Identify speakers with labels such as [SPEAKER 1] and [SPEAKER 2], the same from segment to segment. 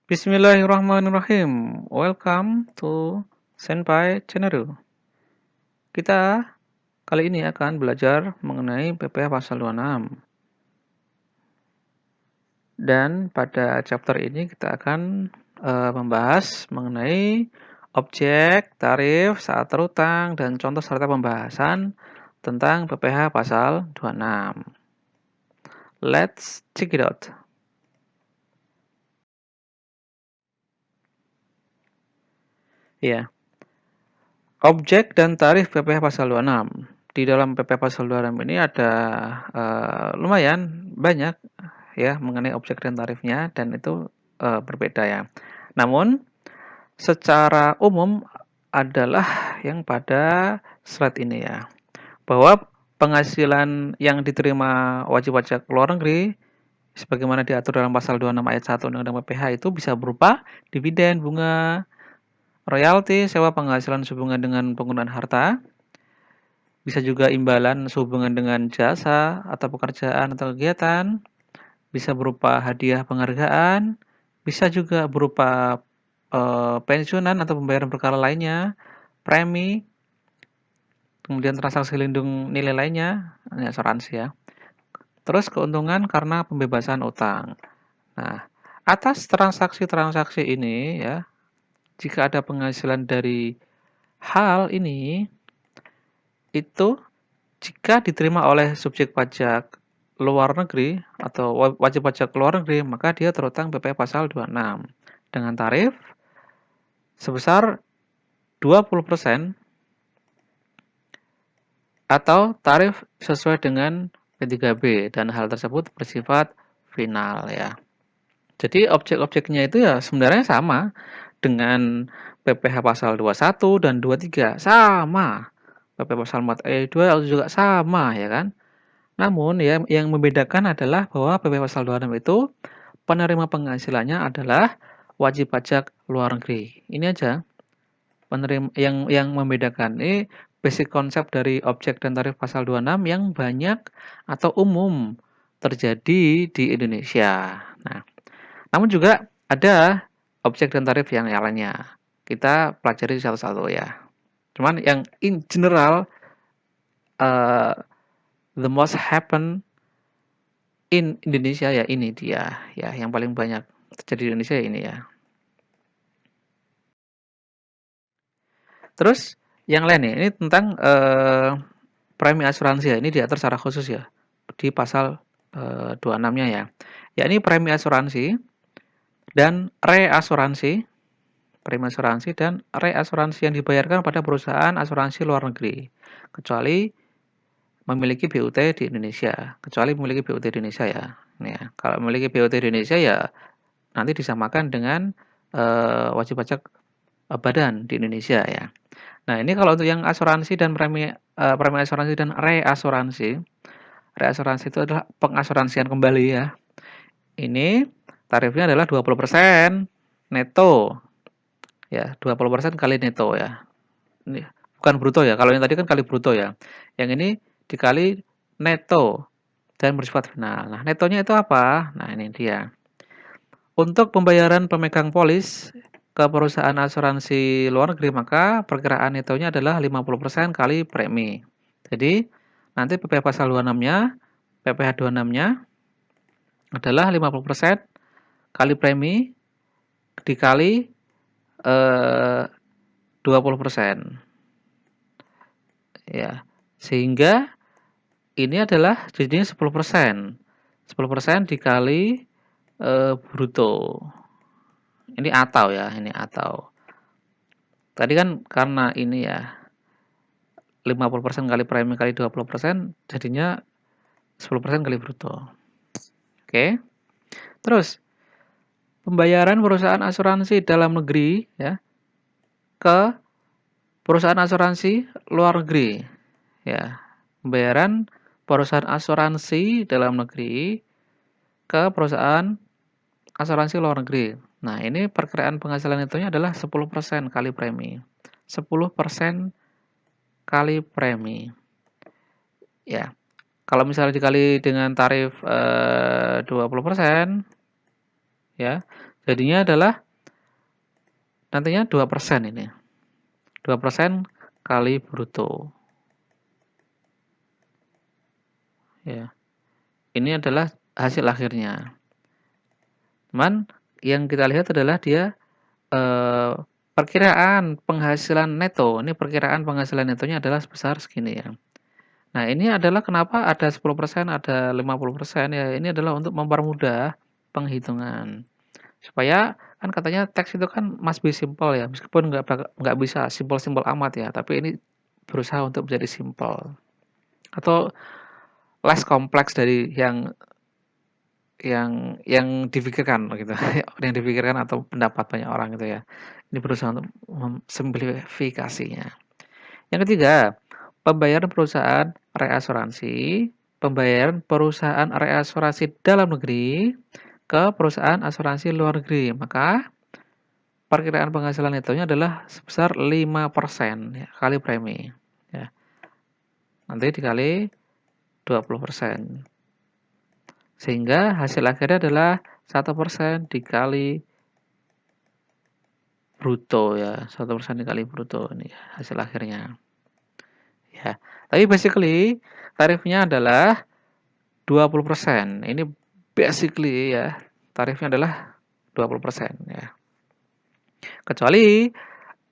[SPEAKER 1] Bismillahirrahmanirrahim. Welcome to Senpai Channel. Kita kali ini akan belajar mengenai PPh pasal 26. Dan pada chapter ini kita akan membahas mengenai objek, tarif, syarat terutang, dan contoh serta pembahasan tentang PPh pasal 26. Let's check it out. Ya. Objek dan tarif PPh pasal 26. Di dalam PPh pasal 26 ini ada lumayan banyak ya mengenai objek dan tarifnya, dan itu berbeda ya. Namun secara umum adalah yang pada slide ini ya, bahwa penghasilan yang diterima wajib pajak luar negeri sebagaimana diatur dalam pasal 26 ayat 1 Undang-Undang PPh itu bisa berupa dividen, bunga, royalti, sewa penghasilan sehubungan dengan penggunaan harta, bisa juga imbalan sehubungan dengan jasa atau pekerjaan atau kegiatan, bisa berupa hadiah penghargaan, bisa juga berupa pensiunan atau pembayaran berkala lainnya, premi, kemudian transaksi lindung nilai lainnya, asuransi ya. Terus keuntungan karena pembebasan utang. Nah, atas transaksi-transaksi ini ya, jika ada penghasilan dari hal ini, itu jika diterima oleh subjek pajak luar negeri atau wajib pajak luar negeri, maka dia terutang PPh pasal 26 dengan tarif sebesar 20% atau tarif sesuai dengan P3B, dan hal tersebut bersifat final ya. Jadi objek-objeknya itu ya sebenarnya sama dengan PPh pasal 21 dan 23, sama. PPh pasal 4E2 juga sama ya kan. Namun ya yang membedakan adalah bahwa PPh pasal 26 itu penerima penghasilannya adalah wajib pajak luar negeri. Ini aja penerima yang membedakan. Ini basic konsep dari objek dan tarif pasal 26 yang banyak atau umum terjadi di Indonesia. Nah, namun juga ada objek dan tarif yang lainnya. Kita pelajari satu-satu ya. Cuman yang in general the most happen in Indonesia ya ini dia ya, yang paling banyak terjadi di Indonesia ya ini ya. Terus yang lain nih, ini tentang premi asuransi ya. Ini diatur secara khusus ya di pasal 26-nya ya. Ya ini premi asuransi dan reasuransi, premi asuransi dan reasuransi yang dibayarkan pada perusahaan asuransi luar negeri, kecuali memiliki BUT di Indonesia. Kecuali memiliki BUT di Indonesia ya. Ini ya. Kalau memiliki BUT di Indonesia ya nanti disamakan dengan wajib pajak badan di Indonesia ya. Nah, ini kalau untuk yang asuransi dan premi asuransi dan reasuransi. Reasuransi itu adalah pengasuransian kembali ya. Ini tarifnya adalah 20% neto. Ya, 20% kali neto ya. Ini bukan bruto ya. Kalau yang tadi kan kali bruto ya. Yang ini dikali neto dan bersifat final. Nah, netonya itu apa? Nah, ini dia. Untuk pembayaran pemegang polis ke perusahaan asuransi luar negeri, maka perkiraan netonya adalah 50% kali premi. Jadi, nanti PPh pasal 26-nya, PPh 26-nya adalah 50% kali premi dikali 20%. Ya. Sehingga ini adalah jadinya 10%. 10% dikali bruto. Ini atau ya, ini atau. Tadi kan karena ini ya 50% kali premi kali 20% jadinya 10% kali bruto. Oke. Terus pembayaran perusahaan asuransi dalam negeri ya ke perusahaan asuransi luar negeri. Ya. Pembayaran perusahaan asuransi dalam negeri ke perusahaan asuransi luar negeri. Nah, ini perkiraan penghasilan itunya adalah 10% kali premi. 10% kali premi. Ya. Kalau misalnya dikali dengan tarif 20% ya. Jadinya adalah nantinya 2% ini. 2% kali bruto. Ya. Ini adalah hasil akhirnya. Cuman yang kita lihat adalah dia perkiraan penghasilan neto. Ini perkiraan penghasilan netonya adalah sebesar segini ya. Nah, ini adalah kenapa ada 10%, ada 50% ya. Ini adalah untuk mempermudah penghitungan. Supaya kan katanya teks itu kan must be simple ya. Meskipun nggak bisa simpel-simpel amat ya, tapi ini berusaha untuk menjadi simple atau less kompleks dari yang dipikirkan gitu. Yang dipikirkan atau pendapat banyak orang gitu ya. Ini berusaha untuk simplifikasinya. Yang ketiga, pembayaran perusahaan reasuransi, pembayaran perusahaan reasuransi dalam negeri ke perusahaan asuransi luar negeri. Maka perkiraan penghasilan netonya adalah sebesar 5% ya, kali premi. Ya. Nanti dikali 20%. Sehingga hasil akhirnya adalah 1% dikali bruto ya. 1% dikali bruto ini hasil akhirnya. Ya. Tapi basically tarifnya adalah 20%. Ini basically ya, tarifnya adalah 20% ya. Kecuali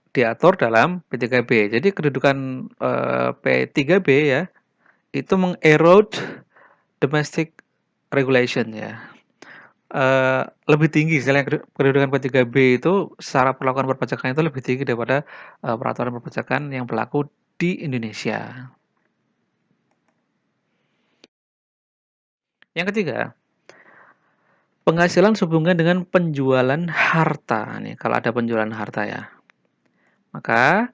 [SPEAKER 1] diatur dalam P3B. Jadi kedudukan P3B ya, itu mengerode domestic regulation ya. Lebih tinggi istilahnya kedudukan P3B itu secara perlakuan perpajakan itu lebih tinggi daripada peraturan perpajakan yang berlaku di Indonesia. Yang ketiga, penghasilan sehubungan dengan penjualan harta nih, kalau ada penjualan harta ya. Maka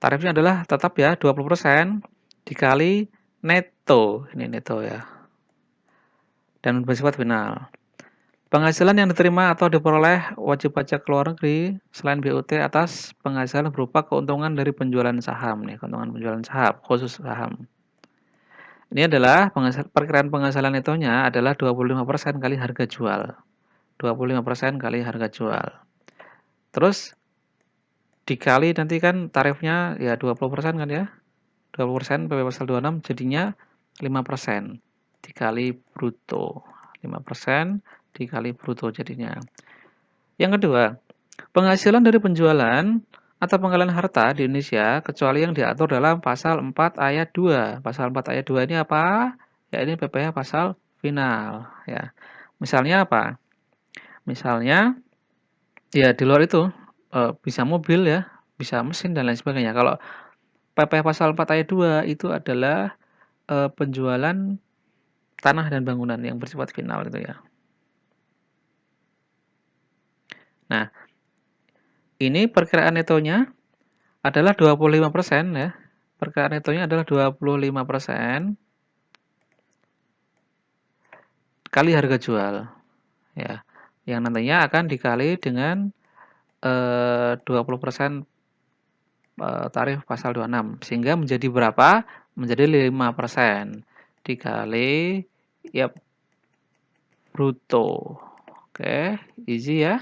[SPEAKER 1] tarifnya adalah tetap ya 20% dikali neto, ini neto ya. Dan bersifat final. Penghasilan yang diterima atau diperoleh wajib pajak luar negeri selain BUT atas penghasilan berupa keuntungan dari penjualan saham nih, keuntungan penjualan saham, khusus saham. Ini adalah perkiraan penghasilan netonya adalah 25% kali harga jual. 25% kali harga jual. Terus dikali nanti kan tarifnya ya 20% kan ya. 20% PP pasal 26 jadinya 5% dikali bruto. 5% dikali bruto jadinya. Yang kedua, penghasilan dari penjualan atau penggalan harta di Indonesia kecuali yang diatur dalam pasal 4 ayat 2. Pasal 4 ayat 2 ini apa? Ya ini PPh pasal final ya. Misalnya apa? Misalnya ya di luar itu bisa mobil ya, bisa mesin dan lain sebagainya. Kalau PPh pasal 4 ayat 2 itu adalah penjualan tanah dan bangunan yang bersifat final gitu ya. Nah, ini perkiraan netonya adalah 25% ya. Perkiraan netonya adalah 25% kali harga jual ya. Yang nantinya akan dikali dengan 20% tarif pasal 26 sehingga menjadi berapa? Menjadi 5% dikali ya bruto. Oke, easy ya.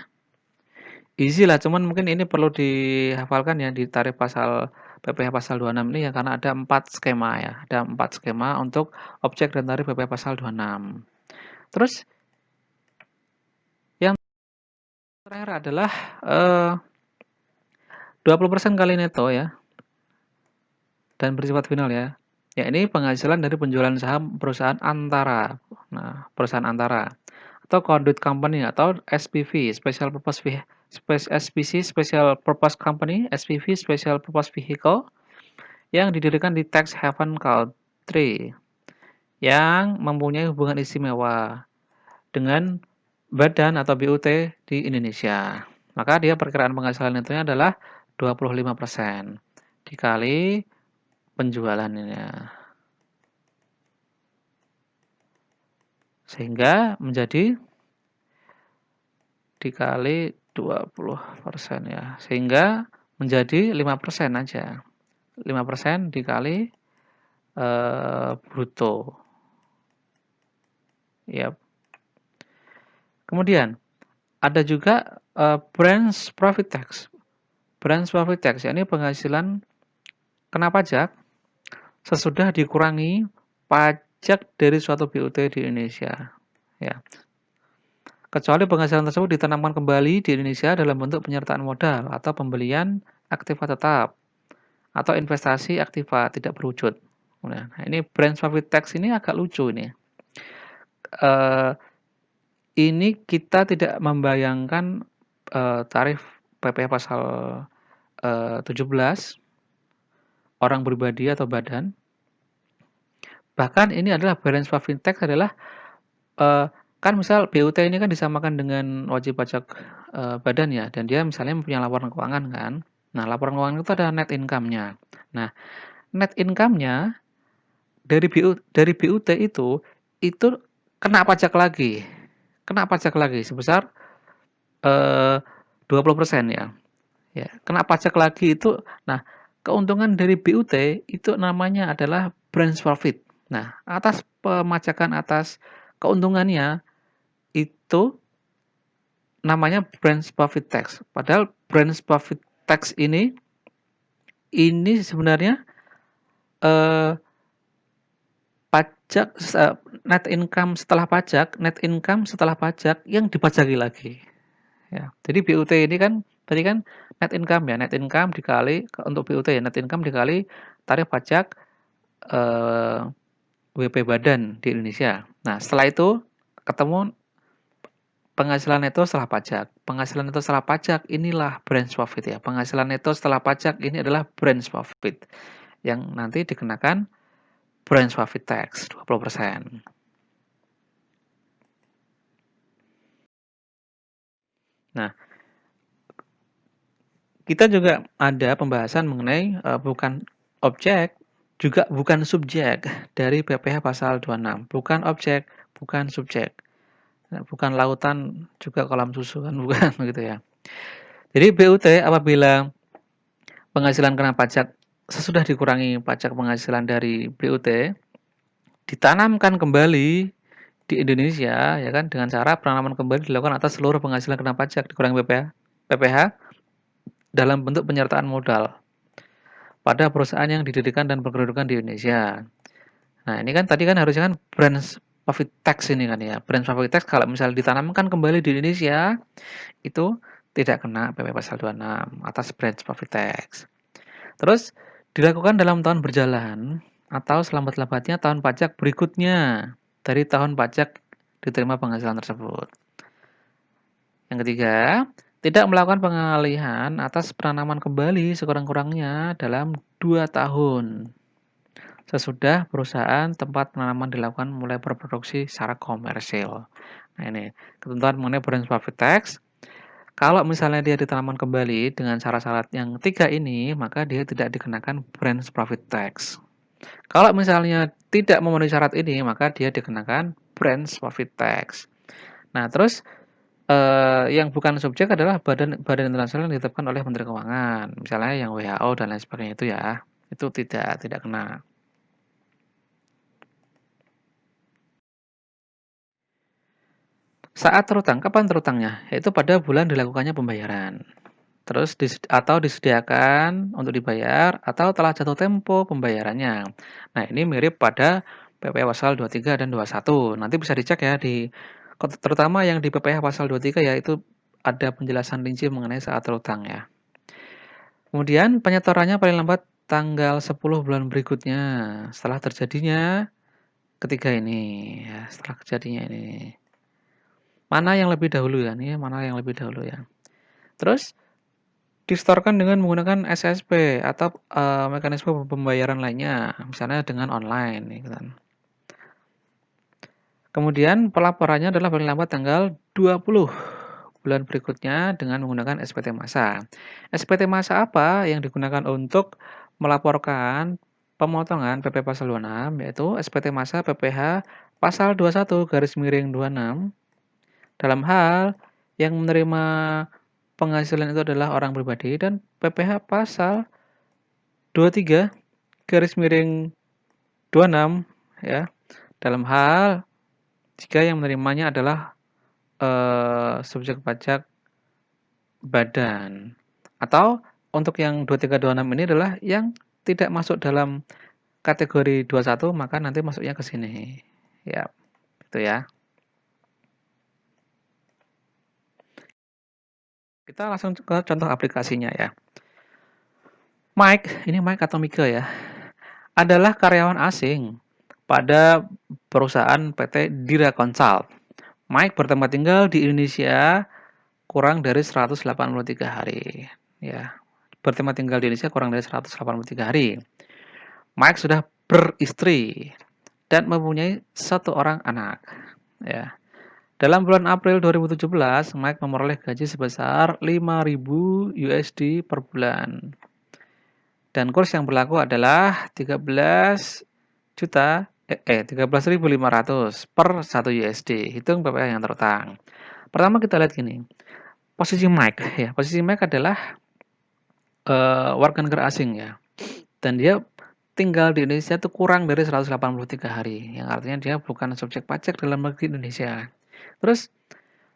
[SPEAKER 1] Easy lah, cuman mungkin ini perlu dihafalkan ya di tarif pasal PPh pasal 26 ini ya karena ada 4 skema ya. Ada 4 skema untuk objek dan tarif PPh pasal 26. Terus yang terakhir adalah 20% kali neto ya dan bersifat final ya. Ya ini penghasilan dari penjualan saham perusahaan antara. Nah, perusahaan antara atau conduit company atau SPV, Special Purpose SPC, Special Purpose Company, SPV, Special Purpose Vehicle yang didirikan di tax haven country yang mempunyai hubungan istimewa dengan badan atau BUT di Indonesia. Maka dia perkiraan penghasilan netonya adalah 25% dikali penjualannya. Sehingga menjadi dikali 20% ya. Sehingga menjadi 5% aja. 5% dikali bruto. Ya. Kemudian Ada juga branch profit tax. Branch profit tax yakni penghasilan kena pajak sesudah dikurangi pajak dari suatu BUT di Indonesia. Ya, kecuali penghasilan tersebut ditanamkan kembali di Indonesia dalam bentuk penyertaan modal atau pembelian aktiva tetap atau investasi aktiva tidak berwujud. Nah, ini branch profit tax ini agak lucu ini. Ini kita tidak membayangkan tarif PPh pasal 17 orang pribadi atau badan. Bahkan ini adalah branch profit tax adalah kan misal BUT ini kan disamakan dengan wajib pajak badan ya, dan dia misalnya mempunyai laporan keuangan kan. Nah, laporan keuangan itu ada net income-nya. Nah, net income-nya dari BUT itu kena pajak lagi. Kena pajak lagi sebesar 20% ya. Ya, kena pajak lagi itu. Nah, keuntungan dari BUT itu namanya adalah branch profit. Nah, atas pemajakan atas keuntungannya itu namanya branch profit tax. Padahal branch profit tax ini sebenarnya eh, pajak net income setelah pajak yang dipajaki lagi. Ya, jadi BUT ini kan tadi kan net income ya, net income dikali untuk BUT ya, net income dikali tarif pajak WP badan di Indonesia. Nah, setelah itu ketemu penghasilan neto setelah pajak. Penghasilan neto setelah pajak inilah branch profit ya. Penghasilan neto setelah pajak ini adalah branch profit yang nanti dikenakan branch profit tax 20%. Nah, kita juga ada pembahasan mengenai bukan objek juga bukan subjek dari PPh pasal 26. Bukan objek, bukan subjek. Nah, bukan lautan juga kolam susu kan bukan begitu ya. Jadi BUT apabila penghasilan kena pajak sesudah dikurangi pajak penghasilan dari BUT ditanamkan kembali di Indonesia ya kan dengan cara penanaman kembali dilakukan atas seluruh penghasilan kena pajak dikurangi PPh dalam bentuk penyertaan modal pada perusahaan yang didirikan dan berkedudukan di Indonesia. Nah, ini kan tadi kan harusnya kan branch profit tax ini kan ya. Branch profit tax kalau misalnya ditanamkan kembali di Indonesia itu tidak kena PP pasal 26 atas branch profit tax. Terus dilakukan dalam tahun berjalan atau selambat-lambatnya tahun pajak berikutnya dari tahun pajak diterima penghasilan tersebut. Yang ketiga, tidak melakukan pengalihan atas penanaman kembali sekurang-kurangnya dalam 2 tahun sesudah perusahaan tempat penanaman dilakukan mulai berproduksi secara komersil. Nah, ini ketentuan mengenai branch profit tax. Kalau misalnya dia ditanamkan kembali dengan syarat-syarat yang 3 ini, maka dia tidak dikenakan branch profit tax. Kalau misalnya tidak memenuhi syarat ini, maka dia dikenakan branch profit tax. Nah, terus yang bukan subjek adalah badan internasional yang ditetapkan oleh Menteri Keuangan, misalnya yang WHO dan lain sebagainya itu ya, itu tidak kena. Saat terutang, kapan terutangnya? Yaitu pada bulan dilakukannya pembayaran. Terus atau disediakan untuk dibayar atau telah jatuh tempo pembayarannya. Nah, ini mirip pada PPh pasal 23 dan 21. Nanti bisa dicek ya terutama yang di PPh pasal 23 ya itu ada penjelasan rinci mengenai saat terutang ya. Kemudian penyetorannya paling lambat tanggal 10 bulan berikutnya setelah terjadinya ketiga ini ya, setelah kejadiannya ini. Mana yang lebih dahulu ya? Nih, mana yang lebih dahulu ya? Terus disetorkan dengan menggunakan SSP atau mekanisme pembayaran lainnya, misalnya dengan online gitu kan. Kemudian pelaporannya adalah paling lambat tanggal 20 bulan berikutnya dengan menggunakan SPT massa. SPT massa apa yang digunakan untuk melaporkan pemotongan PP pasal 26 yaitu SPT massa PPh pasal 21/26 dalam hal yang menerima penghasilan itu adalah orang pribadi dan PPh pasal 23/26 ya dalam hal jika yang menerimanya adalah subjek pajak badan. Atau untuk yang 2326 ini adalah yang tidak masuk dalam kategori 21 maka nanti masuknya ke sini. Ya, gitu ya. Kita langsung ke contoh aplikasinya ya. Mike, ini Mike atau Mike ya, adalah karyawan asing pada perusahaan PT Dira Consult. Mike bertempat tinggal di Indonesia kurang dari 183 hari. Ya, bertempat tinggal di Indonesia kurang dari 183 hari. Mike sudah beristri dan mempunyai satu orang anak. Ya. Dalam bulan April 2017, Mike memperoleh gaji sebesar 5.000 USD per bulan. Dan kurs yang berlaku adalah 13.500 per 1 USD. Hitung PPh yang terutang. Pertama kita lihat gini. Posisi Mike ya. Posisi Mike adalah warga negara asing ya. Dan dia tinggal di Indonesia itu kurang dari 183 hari. Yang artinya dia bukan subjek pajak dalam negeri Indonesia. Terus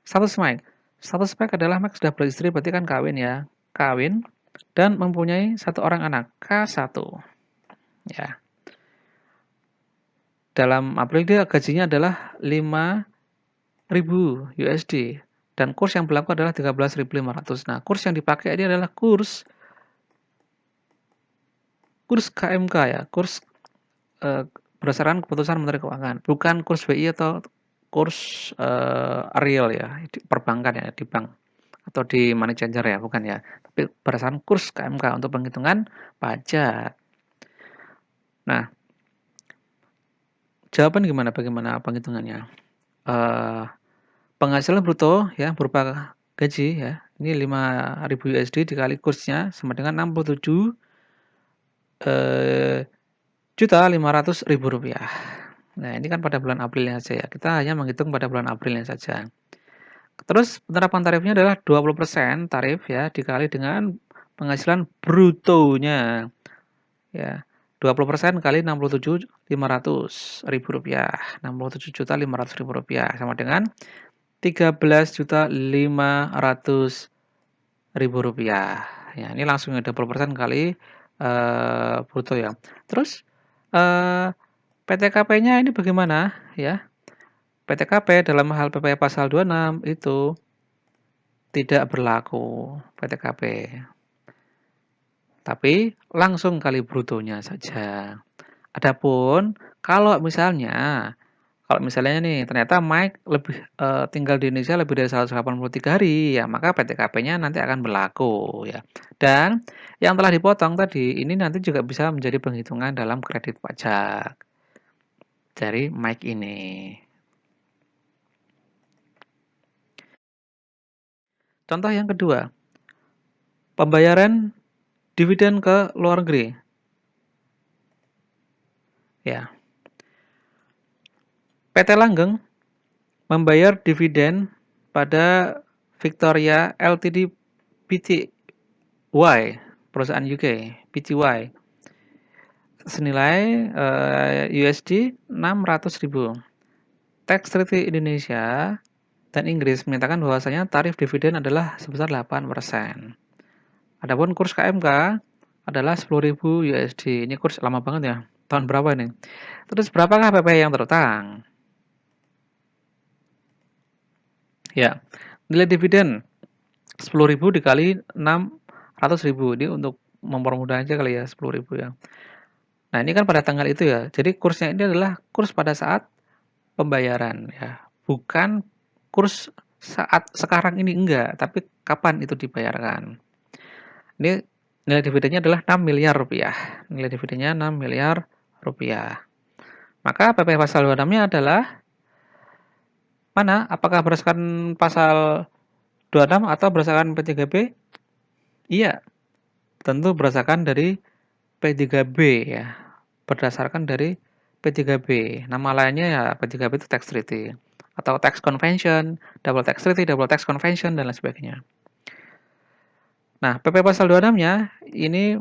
[SPEAKER 1] status Mike. Status Mike adalah Mike sudah beristri berarti kan kawin ya. Kawin dan mempunyai satu orang anak, K1. Ya. Dalam April dia gajinya adalah 5.000 USD dan kurs yang berlaku adalah 13.500. Nah, kurs yang dipakai ini adalah kurs KMK ya, kurs berdasarkan keputusan Menteri Keuangan, bukan kurs BI atau kurs real ya, di perbankan ya, di bank atau di money changer ya, bukan ya. Tapi berdasarkan kurs KMK untuk penghitungan pajak. Nah, jawaban bagaimana penghitungannya? Penghasilan bruto ya berupa gaji ya, ini 5.000 USD dikali kursnya sama dengan 67 juta 500.000 rupiah. Nah, ini kan pada bulan Aprilnya saja ya. Kita hanya menghitung pada bulan Aprilnya saja. Terus penerapan tarifnya adalah 20% tarif ya dikali dengan penghasilan brutonya. Ya. 20% kali 67.500.000 rupiah. 67.500.000 rupiah sama dengan 13.500.000 rupiah. Ya, ini langsung 20% kali bruto ya. Terus PTKP-nya ini bagaimana ya? PTKP dalam hal PPh pasal 26 itu tidak berlaku PTKP. Tapi langsung kali brutonya saja. Adapun kalau misalnya nih ternyata Mike lebih tinggal di Indonesia lebih dari 183 hari ya maka PTKP-nya nanti akan berlaku ya. Dan yang telah dipotong tadi ini nanti juga bisa menjadi penghitungan dalam kredit pajak dari Mike ini. Contoh yang kedua, pembayaran dividen ke luar negeri. Ya. PT Langgeng membayar dividen pada Victoria Ltd Pty, perusahaan UK, Pty, senilai USD 600.000. Tax Treaty Indonesia dan Inggris menyatakan bahwasanya tarif dividen adalah sebesar 8%. Adapun kurs KMK adalah 10.000 USD. Ini kurs lama banget ya. Tahun berapa ini? Terus berapakah PPh yang terutang? Ya, nilai dividen 10.000 dikali 600.000. Ini untuk mempermudah aja kali ya 10.000 ya. Nah, ini kan pada tanggal itu ya. Jadi kursnya ini adalah kurs pada saat pembayaran ya. Bukan kurs saat sekarang ini enggak, tapi kapan itu dibayarkan. Ini nilai dividennya adalah 6 miliar rupiah. Nilai dividennya 6 miliar rupiah. Maka PPh pasal 26-nya adalah mana? Apakah berdasarkan pasal 26 atau berdasarkan P3B? Iya, tentu berdasarkan dari P3B ya. Berdasarkan dari P3B. Nama lainnya ya P3B itu tax treaty atau tax convention, double tax treaty, double tax convention dan lain sebagainya. Nah, PP pasal 26-nya ini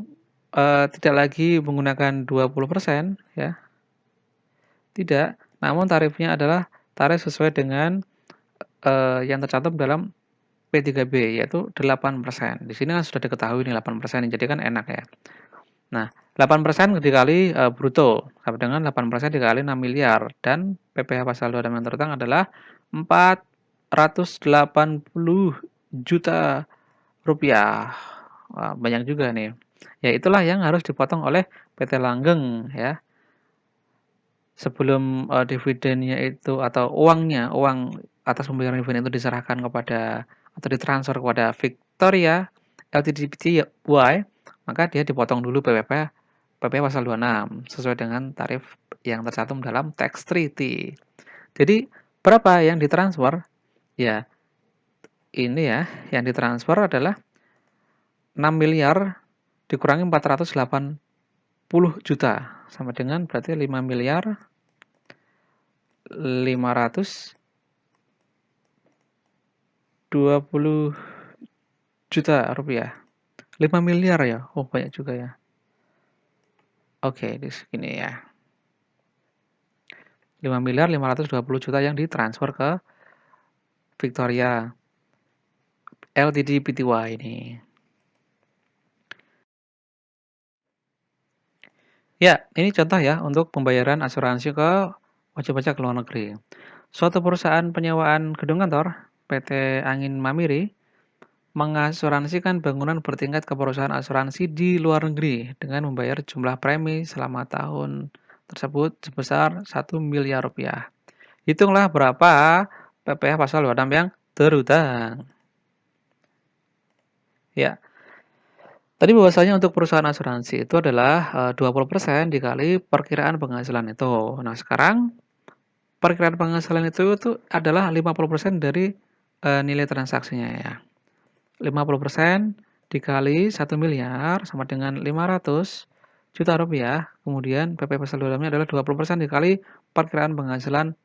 [SPEAKER 1] tidak lagi menggunakan 20% ya. Tidak, namun tarifnya adalah tarif sesuai dengan yang tercantum dalam P3B, yaitu 8%. Di sini kan sudah diketahui nih 8%, jadi kan enak ya. Nah, 8% dikali bruto, sama dengan 8% dikali 6 miliar, dan PPh pasal 26 yang terutang adalah 480 juta rupiah. Wah, banyak juga nih. Ya, itulah yang harus dipotong oleh PT Langgeng ya. Sebelum dividennya itu atau uang atas pembayaran dividen itu diserahkan kepada atau ditransfer kepada Victoria Ltd Pty, maka dia dipotong dulu PPh pasal 26 sesuai dengan tarif yang tercantum dalam tax treaty. Jadi berapa yang ditransfer? Ya, ini ya, yang ditransfer adalah 6 miliar dikurangi 480 juta sama dengan berarti 5 miliar 520 juta rupiah. 5 miliar ya? Oh, banyak juga ya. Oke, di sini ya. 5 miliar 520 juta yang ditransfer ke Victoria Ltd Pty ini. Ya, ini contoh ya untuk pembayaran asuransi ke wajib pajak luar negeri. Suatu perusahaan penyewaan gedung kantor, PT Angin Mamiri, mengasuransikan bangunan bertingkat ke perusahaan asuransi di luar negeri dengan membayar jumlah premi selama tahun tersebut sebesar 1 miliar rupiah. Hitunglah berapa PPh pasal 26 yang terutang. Ya, tadi bahwasanya untuk perusahaan asuransi itu adalah 20% dikali perkiraan penghasilan itu. Nah, sekarang perkiraan penghasilan itu adalah 50% dari nilai transaksinya ya. 50% dikali 1 miliar sama dengan 500 juta rupiah. Kemudian PP pasal 26-nya adalah 20% dikali perkiraan penghasilan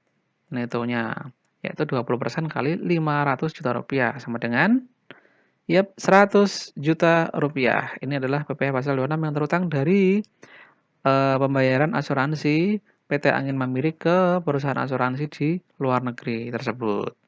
[SPEAKER 1] netonya, yaitu 20% kali 500 juta rupiah sama dengan 100 juta rupiah. Ini adalah PPh pasal 26 yang terutang dari pembayaran asuransi PT Angin Mamiri ke perusahaan asuransi di luar negeri tersebut.